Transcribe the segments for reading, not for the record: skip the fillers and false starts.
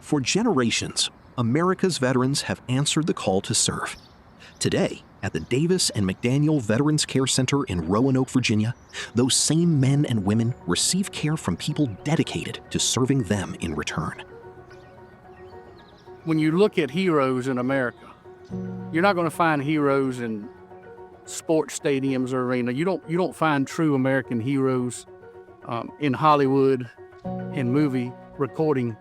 For generations, America's veterans have answered the call to serve. Today, at the Davis and McDaniel Veterans Care Center in Roanoke, Virginia, those same men and women receive care from people dedicated to serving them in return. When you look at heroes in America, you're not going to find heroes in sports stadiums or arena. You don't find true American heroes in Hollywood, in movie recording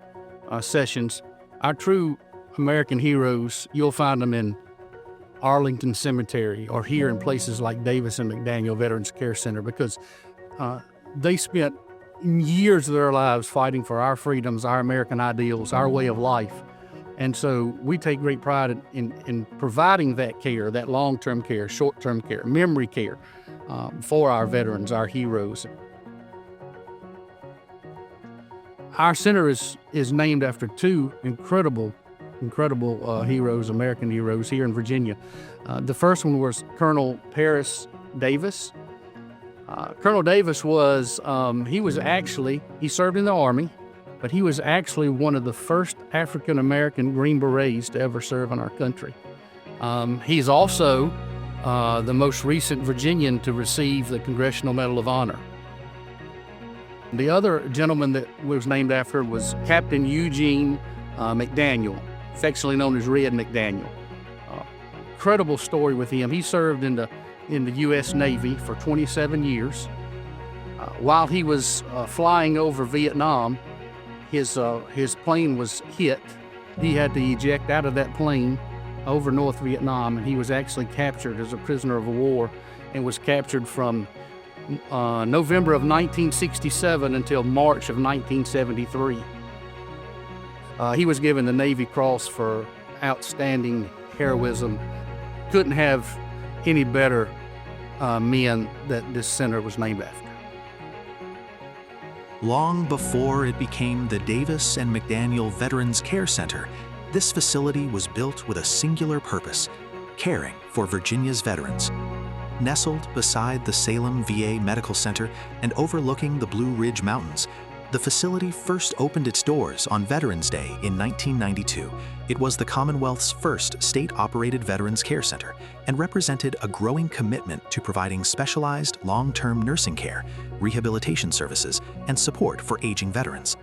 sessions. Our true American heroes, you'll find them in Arlington Cemetery or here in places like Davis and McDaniel Veterans Care Center, because they spent years of their lives fighting for our freedoms, our American ideals, our way of life. And so we take great pride in providing that care, that long-term care, short-term care, memory care for our veterans, our heroes. Our center is named after two incredible heroes, American heroes here in Virginia. The first one was Colonel Paris Davis. Colonel Davis was, he served in the Army, but he was actually one of the first African-American Green Berets to ever serve in our country. He's also the most recent Virginian to receive the Congressional Medal of Honor. The other gentleman that was named after was Captain Eugene McDaniel, affectionately known as Red McDaniel. Incredible story with him. He served in the U.S. Navy for 27 years. While he was flying over Vietnam, his plane was hit. He had to eject out of that plane over North Vietnam, and he was actually captured as a prisoner of war and was captured from November of 1967 until March of 1973. He was given the Navy Cross for outstanding heroism. Couldn't have any better men that this center was named after. Long before it became the Davis and McDaniel Veterans Care Center, this facility was built with a singular purpose: caring for Virginia's veterans. Nestled beside the Salem VA Medical Center and overlooking the Blue Ridge Mountains, the facility first opened its doors on Veterans Day in 1992. It was the Commonwealth's first state-operated Veterans Care Center and represented a growing commitment to providing specialized long-term nursing care, rehabilitation services, and support for aging veterans.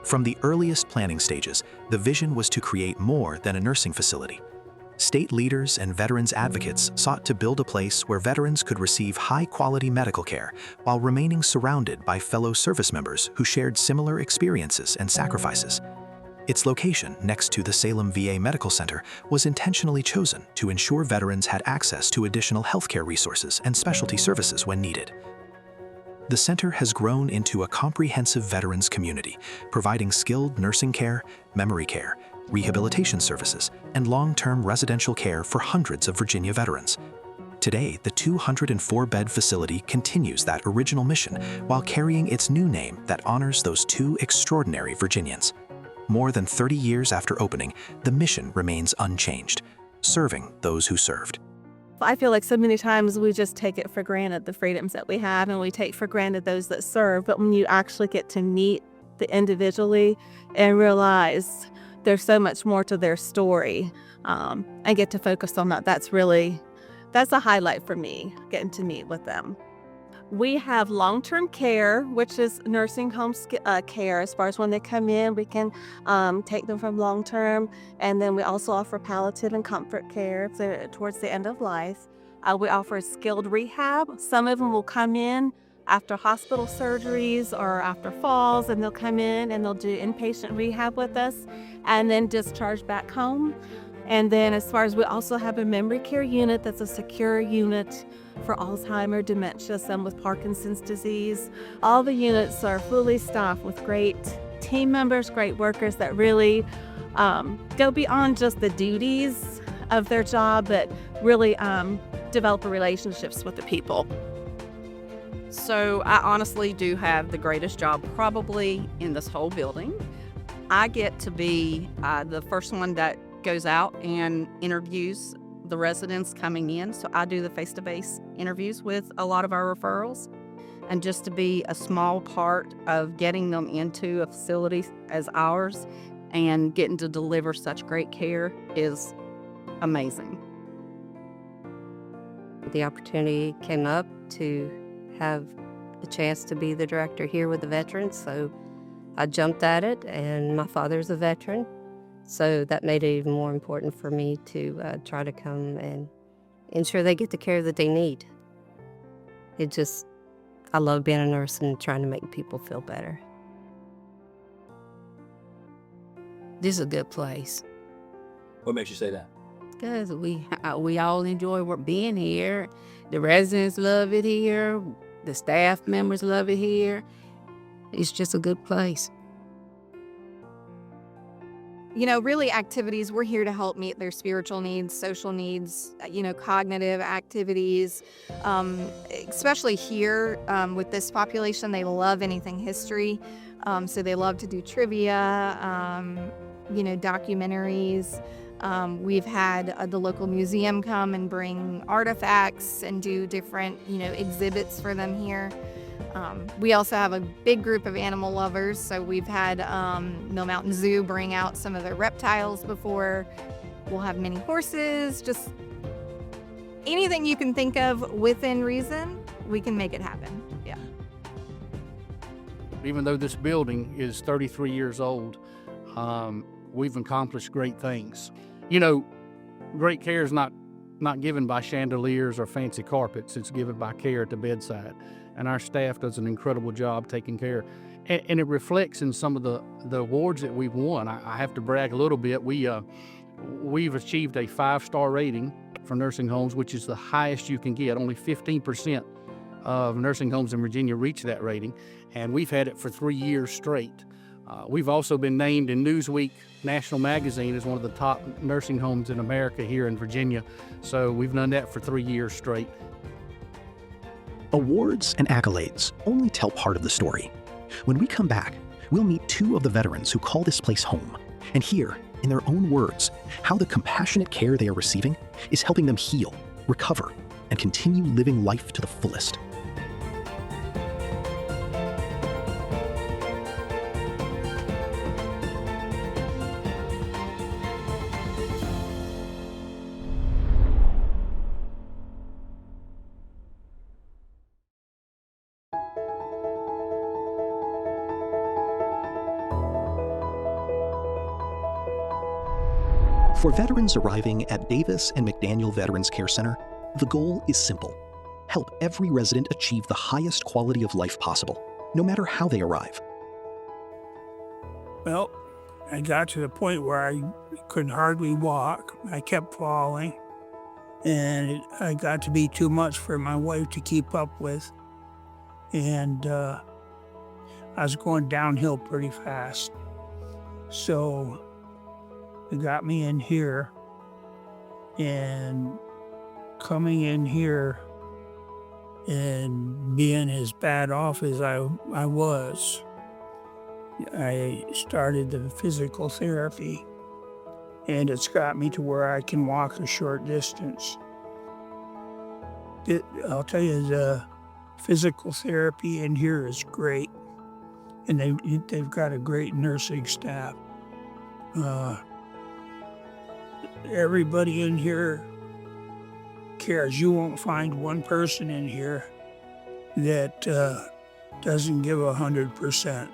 From the earliest planning stages, the vision was to create more than a nursing facility. State leaders and veterans advocates sought to build a place where veterans could receive high-quality medical care while remaining surrounded by fellow service members who shared similar experiences and sacrifices. Its location next to the Salem VA Medical Center was intentionally chosen to ensure veterans had access to additional healthcare resources and specialty services when needed. The center has grown into a comprehensive veterans community, providing skilled nursing care, memory care, rehabilitation services, and long-term residential care for hundreds of Virginia veterans. Today, the 204-bed facility continues that original mission while carrying its new name that honors those two extraordinary Virginians. More than 30 years after opening, the mission remains unchanged, serving those who served. I feel like so many times we just take it for granted, the freedoms that we have, and we take for granted those that serve. But when you actually get to meet the individually and realize there's so much more to their story, and get to focus on that, that's a highlight for me, getting to meet with them. We have long-term care, which is nursing home care. As far as when they come in, we can take them from long-term. And then we also offer palliative and comfort care towards the end of life. We offer skilled rehab. Some of them will come in after hospital surgeries or after falls, and they'll come in and they'll do inpatient rehab with us and then discharge back home. And then as far as we also have a memory care unit that's a secure unit for Alzheimer's, dementia, some with Parkinson's disease. All the units are fully staffed with great team members, great workers that really go beyond just the duties of their job, but really develop relationships with the people. So I honestly do have the greatest job probably in this whole building. I get to be the first one that goes out and interviews the residents coming in. So I do the face-to-face interviews with a lot of our referrals. And just to be a small part of getting them into a facility as ours and getting to deliver such great care is amazing. The opportunity came up to have the chance to be the director here with the veterans, so I jumped at it, and my father's a veteran, so that made it even more important for me to try to come and ensure they get the care that they need. I love being a nurse and trying to make people feel better. This is a good place What makes you say that? because we all enjoy being here. The residents love it here. The staff members love it here. It's just a good place. You know, really activities, we're here to help meet their spiritual needs, social needs, cognitive activities. Especially here with this population, they love anything history. So they love to do trivia, documentaries. We've had the local museum come and bring artifacts and do different, exhibits for them here. We also have a big group of animal lovers, so we've had Mill Mountain Zoo bring out some of their reptiles before. We'll have mini horses, just anything you can think of within reason, we can make it happen. Yeah. Even though this building is 33 years old, we've accomplished great things. Great care is not given by chandeliers or fancy carpets. It's given by care at the bedside. And our staff does an incredible job taking care. And it reflects in some of the awards that we've won. I have to brag a little bit. We've achieved a 5-star rating for nursing homes, which is the highest you can get. Only 15% of nursing homes in Virginia reach that rating. And we've had it for 3 years straight. We've also been named in Newsweek National Magazine as one of the top nursing homes in America here in Virginia. So we've done that for 3 years straight. Awards and accolades only tell part of the story. When we come back, we'll meet 2 of the veterans who call this place home and hear, in their own words, how the compassionate care they are receiving is helping them heal, recover, and continue living life to the fullest. For veterans arriving at Davis and McDaniel Veterans Care Center, the goal is simple: help every resident achieve the highest quality of life possible, no matter how they arrive. Well, I got to the point where I could hardly walk. I kept falling, and I got to be too much for my wife to keep up with. And I was going downhill pretty fast. So it got me in here, and coming in here and being as bad off as I was, I started the physical therapy, and it's got me to where I can walk a short distance. I'll tell you, the physical therapy in here is great, and they've got a great nursing staff. Everybody in here cares. You won't find one person in here that doesn't give 100%.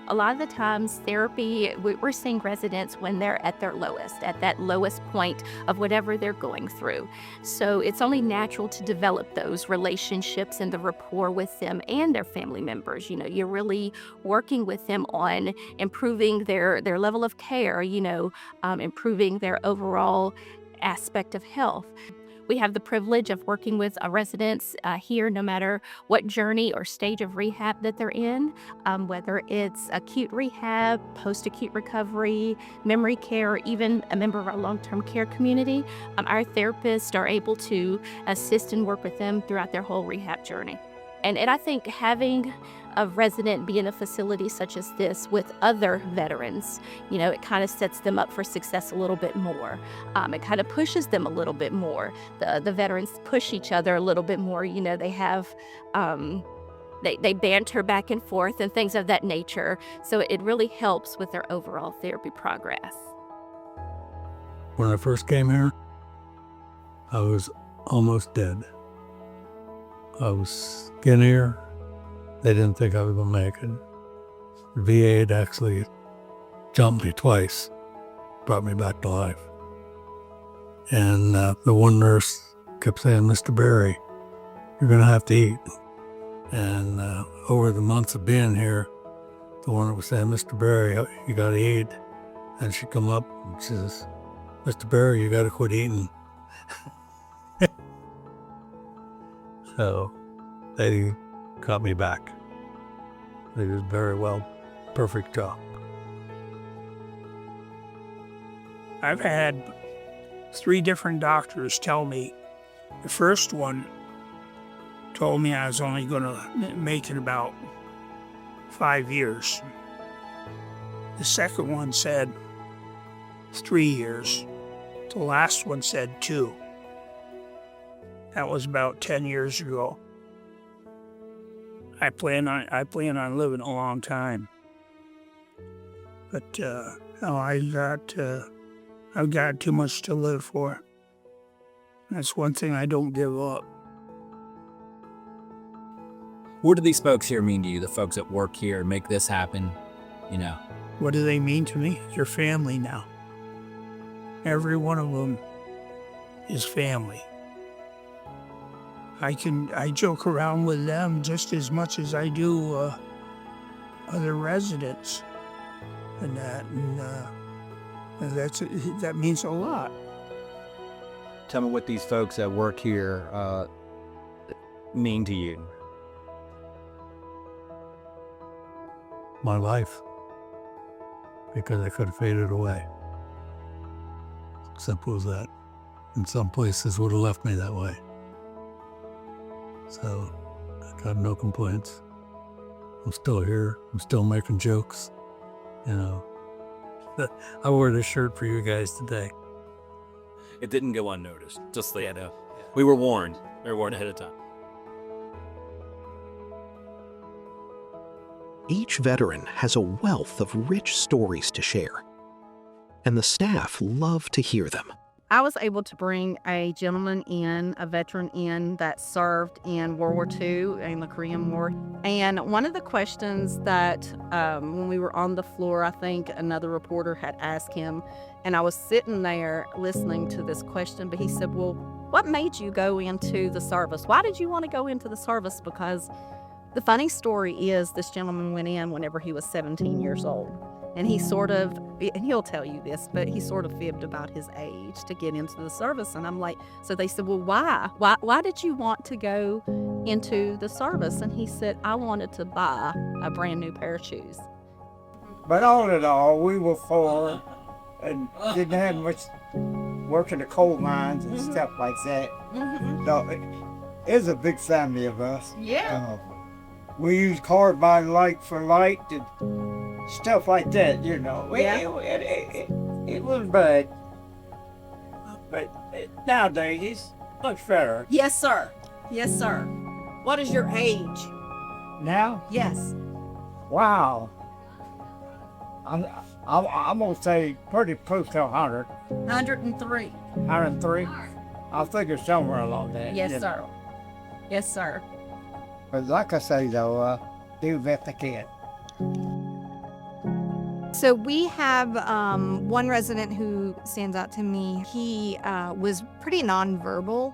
A lot of the times therapy, we're seeing residents when they're at their lowest, at that lowest point of whatever they're going through. So it's only natural to develop those relationships and the rapport with them and their family members. You're really working with them on improving their level of care, improving their overall aspect of health. We have the privilege of working with residents here, no matter what journey or stage of rehab that they're in, whether it's acute rehab, post-acute recovery, memory care, or even a member of our long-term care community. Our therapists are able to assist and work with them throughout their whole rehab journey. And I think having a resident be in a facility such as this with other veterans, it kind of sets them up for success a little bit more. It kind of pushes them a little bit more. The veterans push each other a little bit more. They have They banter back and forth and things of that nature. So it really helps with their overall therapy progress. When I first came here, I was almost dead. I was skinnier. They didn't think I was going to make it. The VA had actually jumped me twice, brought me back to life. And the one nurse kept saying, "Mr. Berry, you're going to have to eat." And over the months of being here, the one that was saying, "Mr. Berry, you got to eat." And she'd come up and she says, "Mr. Berry, you got to quit eating." So they got me back. They did very well. Perfect job. I've had 3 different doctors tell me. The first one told me I was only going to make it about 5 years. The second one said 3 years. The last one said 2. That was about 10 years ago. I plan on living a long time. But no, I've got too much to live for. That's one thing I don't give up. What do these folks here mean to you, the folks that work here and make this happen, you know? What do they mean to me? They're family now. Every one of them is family. I joke around with them just as much as I do other residents, and that means a lot. Tell me what these folks that work here mean to you. My life, because I could have faded away. Simple as that. And some places would have left me that way. So I got no complaints. I'm still here. I'm still making jokes. You know, I wore this shirt for you guys today. It didn't go unnoticed, just so you know. We were warned. We were warned ahead of time. Each veteran has a wealth of rich stories to share, and the staff love to hear them. I was able to bring a gentleman in, a veteran in, that served in World War II and the Korean War. And one of the questions that when we were on the floor, I think another reporter had asked him, and I was sitting there listening to this question, but he said, "Well, what made you go into the service? Why did you want to go into the service?" Because the funny story is this gentleman went in whenever he was 17 years old. And he sort of, and he'll tell you this, but he sort of fibbed about his age to get into the service. And I'm like, so they said, "Well, why? Why did you want to go into the service?" And he said, "I wanted to buy a brand new pair of shoes." But all in all, we were 4 and didn't have much work in the coal mines and stuff like that. So it's a big family of us. Yeah. We used carbide light for light and stuff like that, you know. Yeah. It was bad. But nowadays, it's much better. Yes, sir. Yes, sir. What is your age? Now? Yes. Wow. I'm going to say pretty close to 100. 103. 103? I figure somewhere along that. Yes, you sir. know. Yes, sir. But like I say, though, do what they can. So we have one resident who stands out to me. He was pretty nonverbal.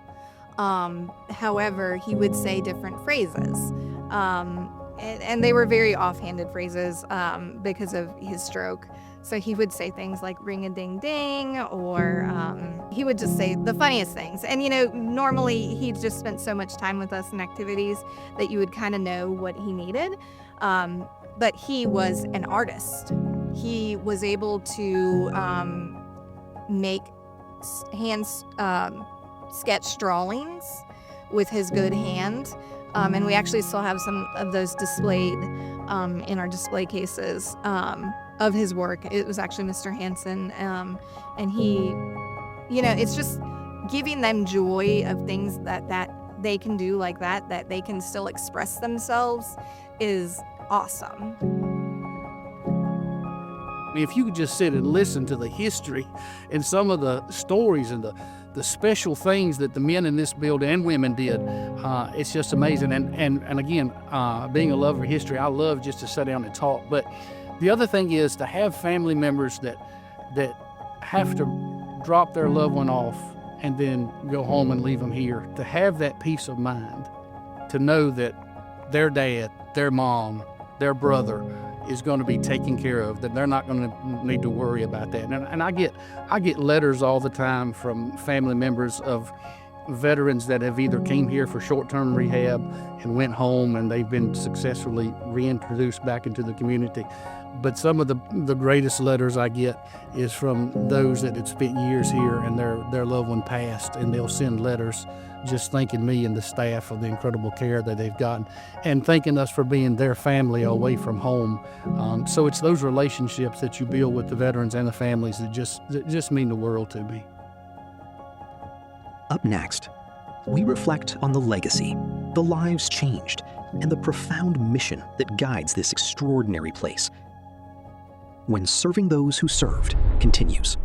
However, he would say different phrases. And they were very offhanded phrases because of his stroke. So he would say things like ring-a-ding-ding, or he would just say the funniest things. And, you know, normally he just spent so much time with us in activities that you would kind of know what he needed. But he was an artist. He was able to make sketch drawings with his good hand. And we actually still have some of those displayed in our display cases of his work. It was actually Mr. Hansen. And he, you know, it's just giving them joy of things that they can do like that, that they can still express themselves, is awesome. I mean, if you could just sit and listen to the history and some of the stories and the special things that the men in this building and women did, it's just amazing. And again, being a lover of history, I love just to sit down and talk. But the other thing is to have family members that have to drop their loved one off and then go home and leave them here, to have that peace of mind, to know that their dad, their mom, their brother is going to be taken care of, that they're not going to need to worry about that. And I get letters all the time from family members of veterans that have either came here for short-term rehab and went home and they've been successfully reintroduced back into the community. But some of the greatest letters I get is from those that had spent years here and their loved one passed, and they'll send letters just thanking me and the staff for the incredible care that they've gotten and thanking us for being their family away from home. So it's those relationships that you build with the veterans and the families that just mean the world to me. Up next, we reflect on the legacy, the lives changed, and the profound mission that guides this extraordinary place. When Serving Those Who Served continues.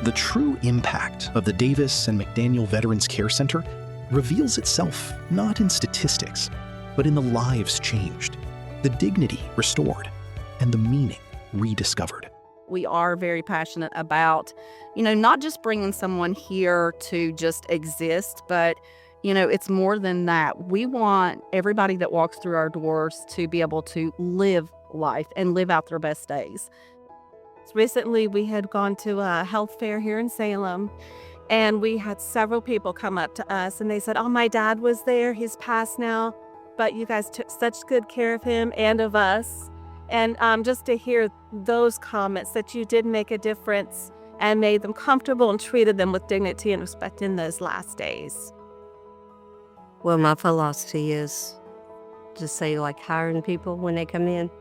The true impact of the Davis and McDaniel Veterans Care Center reveals itself not in statistics, but in the lives changed, the dignity restored, and the meaning rediscovered. We are very passionate about, not just bringing someone here to just exist, but, it's more than that. We want everybody that walks through our doors to be able to live life and live out their best days. Recently, we had gone to a health fair here in Salem, and we had several people come up to us, and they said, "Oh, my dad was there. He's passed now, but you guys took such good care of him and of us." And just to hear those comments that you did make a difference and made them comfortable and treated them with dignity and respect in those last days. Well, my philosophy is just say, like, hiring people when they come in.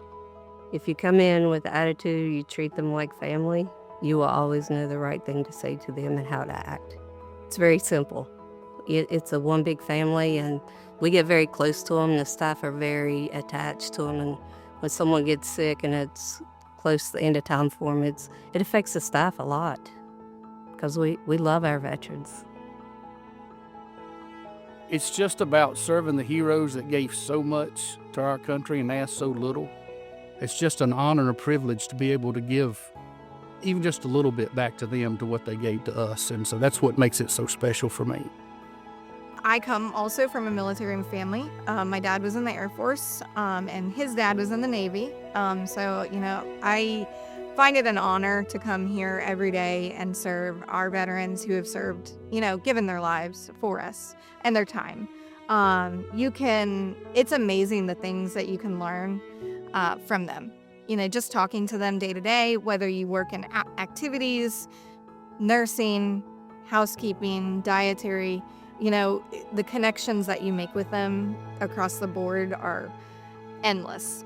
If you come in with attitude, you treat them like family, you will always know the right thing to say to them and how to act. It's very simple. It's a one big family, and we get very close to them. The staff are very attached to them, and when someone gets sick and it's close to the end of time for them, it affects the staff a lot because we love our veterans. It's just about serving the heroes that gave so much to our country and asked so little. It's just an honor and a privilege to be able to give even just a little bit back to them, to what they gave to us. And so that's what makes it so special for me. I come also from a military family. My dad was in the Air Force, and his dad was in the Navy. So, I find it an honor to come here every day and serve our veterans who have served, given their lives for us and their time. It's amazing the things that you can learn from them. Just talking to them day to day, whether you work in activities, nursing, housekeeping, dietary, the connections that you make with them across the board are endless.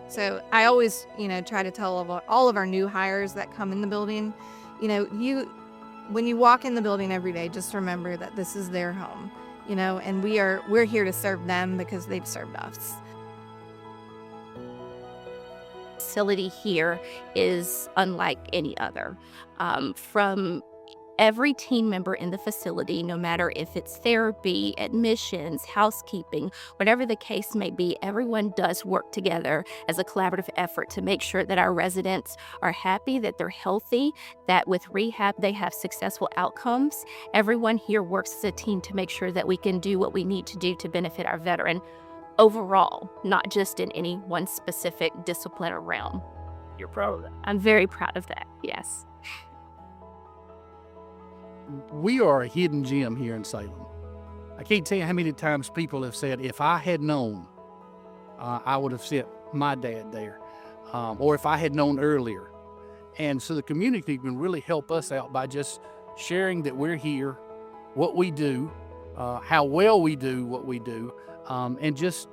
So I always, try to tell all of our new hires that come in the building, when you walk in the building every day, just remember that this is their home, and we're here to serve them because they've served us. Facility here is unlike any other. From every team member in the facility, no matter if it's therapy, admissions, housekeeping, whatever the case may be, everyone does work together as a collaborative effort to make sure that our residents are happy, that they're healthy, that with rehab they have successful outcomes. Everyone here works as a team to make sure that we can do what we need to do to benefit our veteran overall, not just in any one specific discipline or realm. You're proud of that? I'm very proud of that, yes. We are a hidden gem here in Salem. I can't tell you how many times people have said, if I had known, I would have sent my dad there, or if I had known earlier. And so the community can really help us out by just sharing that we're here, what we do, how well we do what we do, and just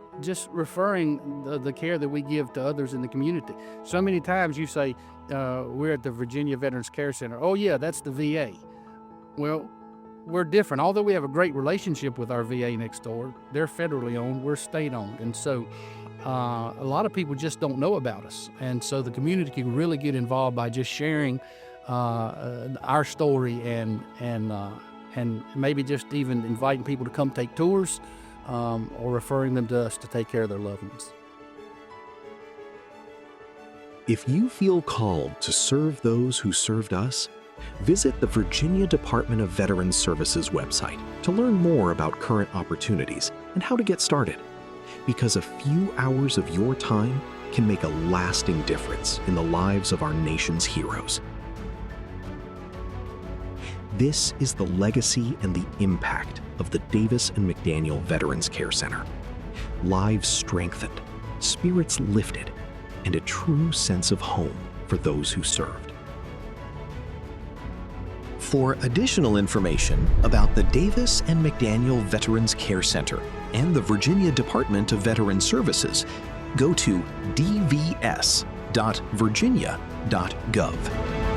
referring the care that we give to others in the community. So many times you say, we're at the Virginia Veterans Care Center. Oh yeah, that's the VA. Well, we're different. Although we have a great relationship with our VA next door, they're federally owned, we're state owned. And so a lot of people just don't know about us. And so the community can really get involved by just sharing our story and maybe just even inviting people to come take tours, or referring them to us to take care of their loved ones. If you feel called to serve those who served us, visit the Virginia Department of Veterans Services website to learn more about current opportunities and how to get started. Because a few hours of your time can make a lasting difference in the lives of our nation's heroes. This is the legacy and the impact of the Davis and McDaniel Veterans Care Center. Lives strengthened, spirits lifted, and a true sense of home for those who served. For additional information about the Davis and McDaniel Veterans Care Center and the Virginia Department of Veterans Services, go to dvs.virginia.gov.